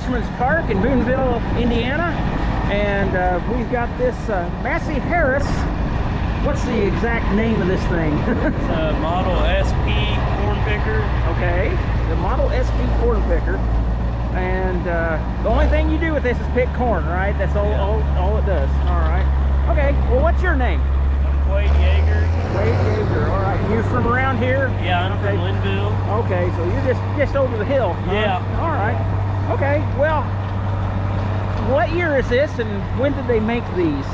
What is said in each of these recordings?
Fisherman's Park in Boonville, Indiana, and we've got this Massey-Harris. What's the exact name of this thing? It's a Model SP corn picker. Okay, the Model SP corn picker, and the only thing you do with this is pick corn, right? That's all it does. All right. Okay. Well, what's your name? I'm Wade Yeager. Wade Yeager. All right. You from around here? Yeah, I'm from Linville. Okay, so you're just over the hill. Huh? Yeah. All right. Okay. Well, what year is this, and when did they make these?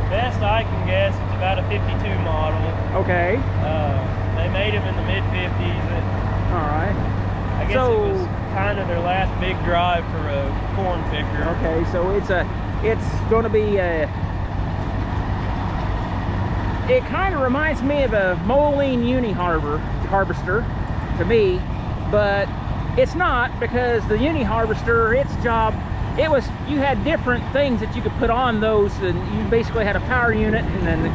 Best I can guess, it's about a 52 model. Okay. They made them in the mid-50s. All right. I guess it was kind of their last big drive for a corn picker. Okay, so it's going to be it kind of reminds me of a Moline Uni harvester to me, but it's not, because the Uni harvester, its job, you had different things that you could put on those, and you basically had a power unit, and then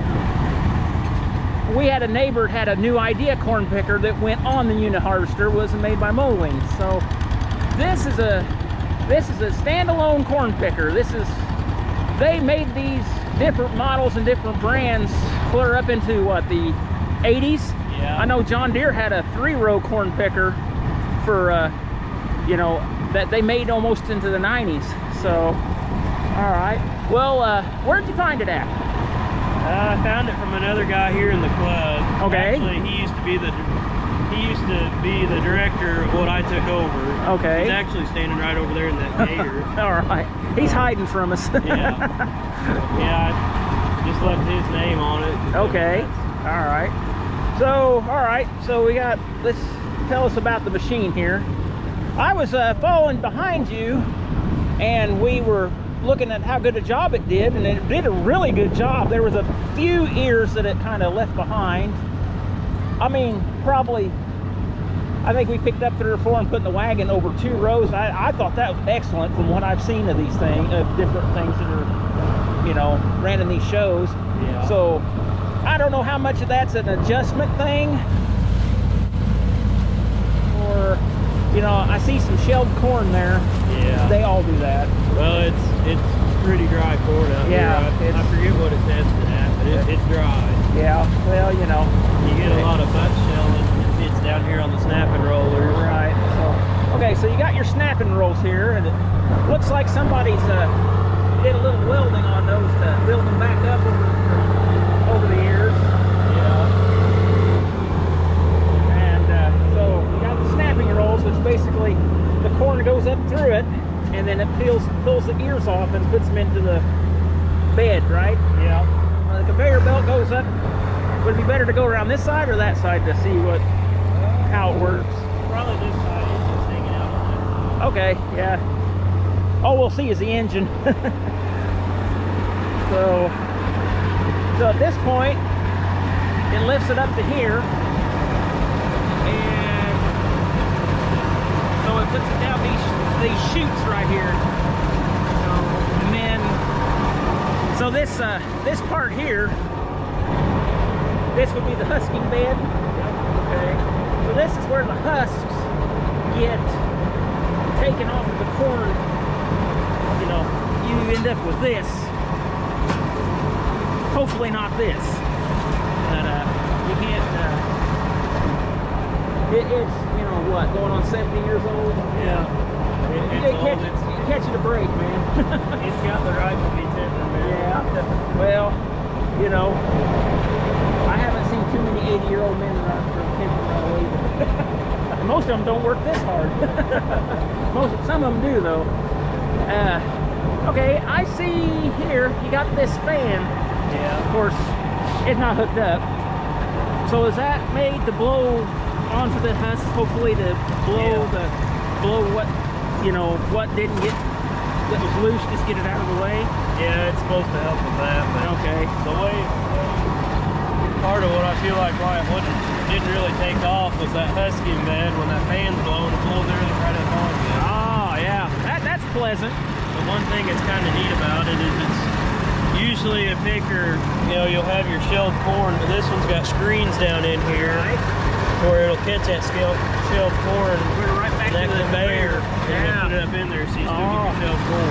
we had a neighbor that had a new idea corn picker that went on the Uni harvester, wasn't made by Moline. So this is a standalone corn picker. They made these different models and different brands clear up into what, the 80s? Yeah. I know John Deere had a 3-row corn picker for that they made almost into the 90s. So all right, well, where'd you find it at? I found it from another guy here in the club. Okay. Actually, he used to be the director of what I took over. Okay. He's actually standing right over there in that gator. All right. He's hiding from us. Yeah. Yeah, I just left his name on it. Okay. All right. So, let's tell us about the machine here. I was following behind you, and we were looking at how good a job it did, and it did a really good job. There was a few ears that it kind of left behind. I mean, probably, I think we picked up 3 or 4 and put in the wagon over 2 rows. I thought that was excellent from what I've seen of these things, of different things that are, ran in these shows. Yeah. So I don't know how much of that's an adjustment thing, or, I see some shelled corn there. Yeah. They all do that. Well, it's pretty dry corn out here. I forget what it's tested at, but it's dry. Yeah, well, You get a lot of butt shelling. It's down here on the snapping rollers. Right. So you got your snapping rolls here, and it looks like somebody's did a little welding on those to build them back up over the years. Yeah. And so you got the snapping rolls, which basically the corn goes up through it, and then it pulls the ears off and puts them into the bed, right? Yeah. The conveyor belt goes up. Would it be better to go around this side or that side to see how it works? Probably this side. It's just hanging out on it. Okay, yeah. All we'll see is the engine. So at this point, it lifts it up to here, and so it puts it down these chutes right here. And then, so this part here, this would be the husking bed. Okay. So this is where the husks get taken off of the corn. You end up with this. Hopefully not this. But you can't. It's going on 70 years old. Yeah. It catch you to break, man. It's got the right to be temperamental. Yeah. Well, I haven't seen too many 80-year-old men run for temperamental either. Most of them don't work this hard. Some of them do, though. Okay, I see here you got this fan. Yeah. Of course, it's not hooked up. So is that made to blow onto the husk, hopefully to blow what didn't get, that was loose, just get it out of the way? Yeah, it's supposed to help with that. But okay. The way part of what I feel like why it didn't really take off was that husking bed. When that fan's blowing, it blows everything right up on you. Oh yeah, that's pleasant. The one thing that's kind of neat about it is it's usually a picker, you'll have your shelled corn, but this one's got screens down in here. Right. to where it'll catch that shelled corn. We're right back that to the conveyor. Yeah. And put it up in there so you still get your shelled corn.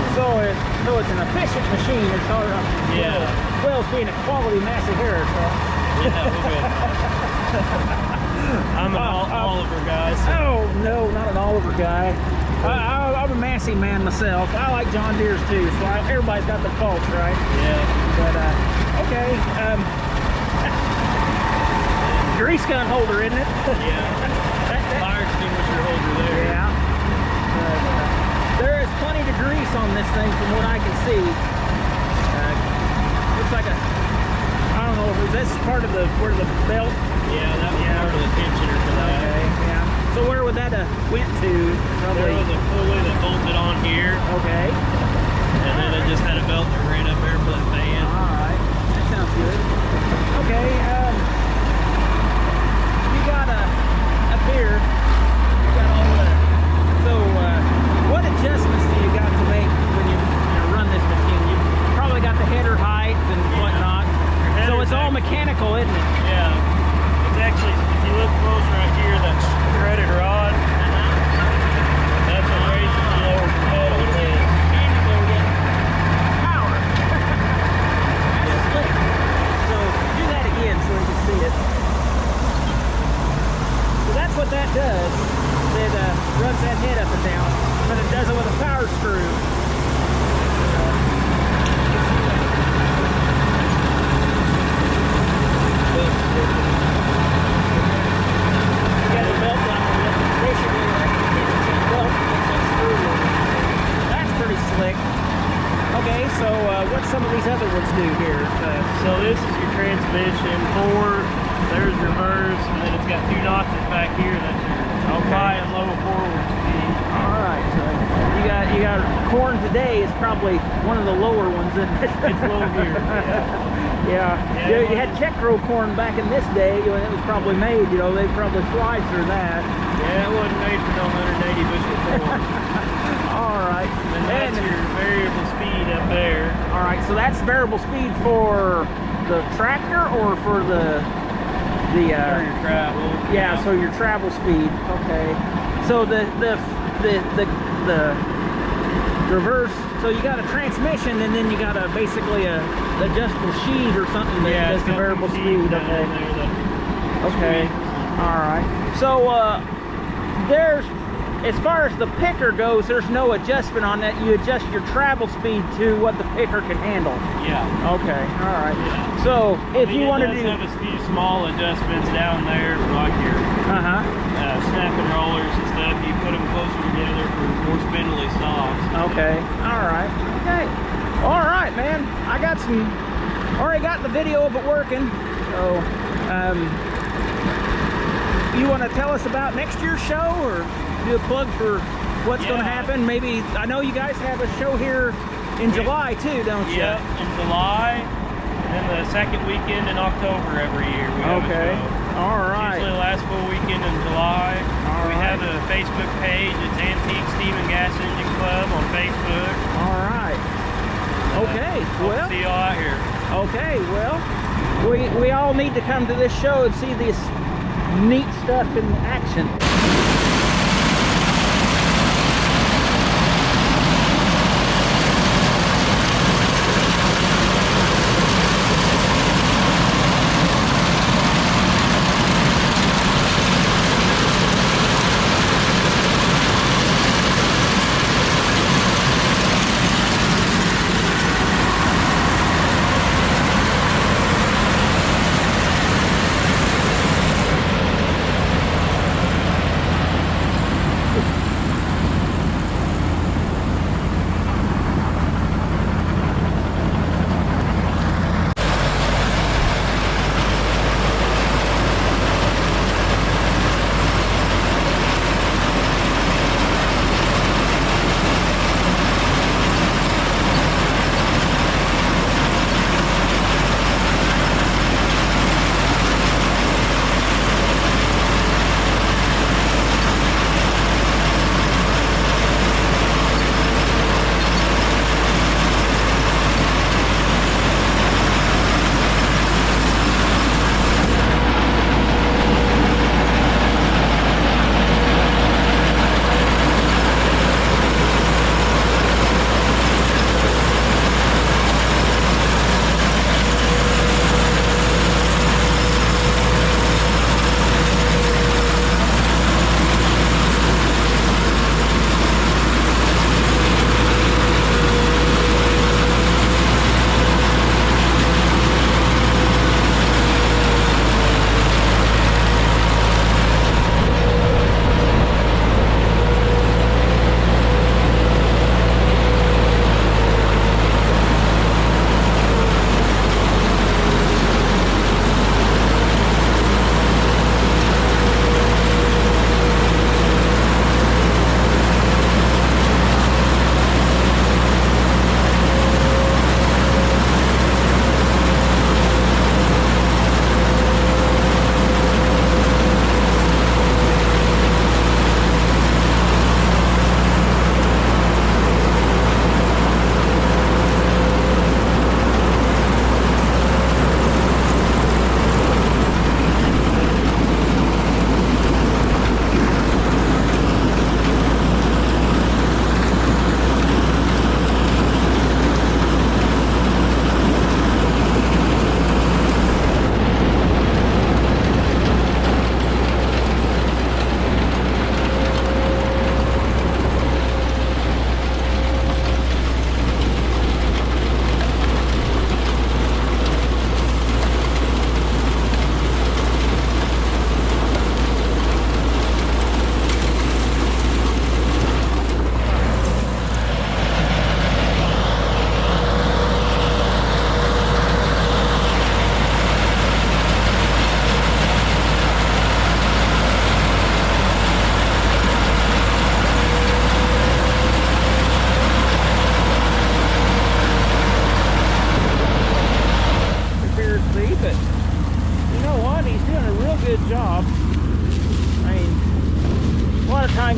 So it's an efficient machine. It's all right. Yeah. Well, it's being a quality Massey-Harris, huh? Yeah, we're good. I'm an Oliver guy. So. Oh, no, not an Oliver guy. I'm a Massey man myself. I like John Deere's too, so everybody's got their faults, right? Yeah. But, okay. Grease gun holder, isn't it? Yeah. Fire extinguisher holder there. Yeah. There is plenty of grease on this thing from what I can see. Looks like I don't know, is this part of where the belt? Yeah, that was part of the tensioner for that. Okay, yeah. So where would that have went to? Probably. There was a pulley that bolted on here. Okay. And then it just had a belt that ran up there for that fan. Alright, that sounds good. Okay, you got up here, you got all the, so what adjustments do you got to make when you run this machine? You probably got the header height and whatnot. So it's all mechanical, isn't it? Yeah. It's actually, if you look close right here, that threaded rod, that's what raises the lower propelled head. And you go get power. That's slick. So do that again so we can see it. So that's what that does. It runs that head up and down, but it does it with a power screw. Okay, so what's some of these other ones do here? So this is your transmission, forward, there's reverse, and then it's got two notches back here. That's your high and low forward speed. All right, so you got corn today is probably one of the lower ones, isn't it? It's low here. Yeah. You had check row corn back in this day when it was probably made. You know, they probably fly through that. Yeah, it wasn't made for no 180 bushel corn. All right. And that's your variable speed up there. All right, so that's variable speed for the tractor or for the for your travel. Yeah, so your travel speed. Okay. So the reverse. So you got a transmission, and then you got a basically a adjustable sheave or something that does the variable speed. Okay. Okay. All right. So there's, as far as the picker goes, there's no adjustment on that. You adjust your travel speed to what the picker can handle. Yeah. Okay. All right. Yeah. So if you want to do, have a few small adjustments down there for like your snapping rollers and stuff. You put them closer together for more spindly stops. Okay. All right. Okay. All right, man. I got already got the video of it working. So, you want to tell us about next year's show, or do a plug for what's going to happen? Maybe, I know you guys have a show here in July too, don't you? Yeah, in July, and then the second weekend in October every year we have a show. All right. Usually the last full weekend in July. All we have a Facebook page. It's Antique Steam and Gas Engine Club on Facebook. All right. Okay. Hope to see y'all out here. Okay. Well, we all need to come to this show and see this neat stuff in action.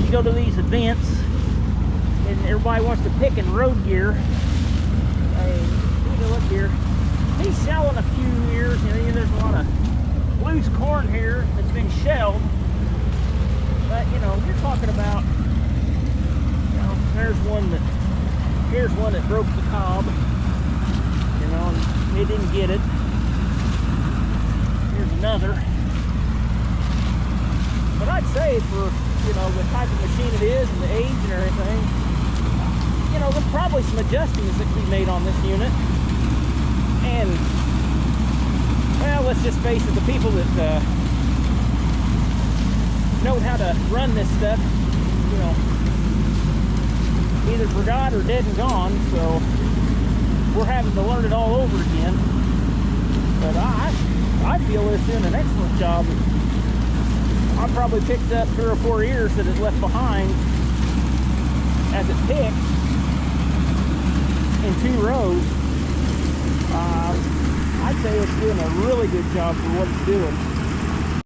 you go to these events and everybody wants to pick in road gear. Hey, take a look here. He's selling a few ears. You know, there's a lot of loose corn here that's been shelled. But you know, you're talking about, you know, here's one that broke the cob. You know, and they didn't get it. Here's another. But I'd say for, you know, the type of machine it is and the age and everything, you know, there's probably some adjustments that can be made on this unit. And, well, let's just face it, the people that know how to run this stuff, you know, either forgot or dead and gone, so we're having to learn it all over again. But I feel it's doing an excellent job. I probably picked up 3 or 4 ears that it left behind as it picked in 2 rows. I'd say it's doing a really good job for what it's doing.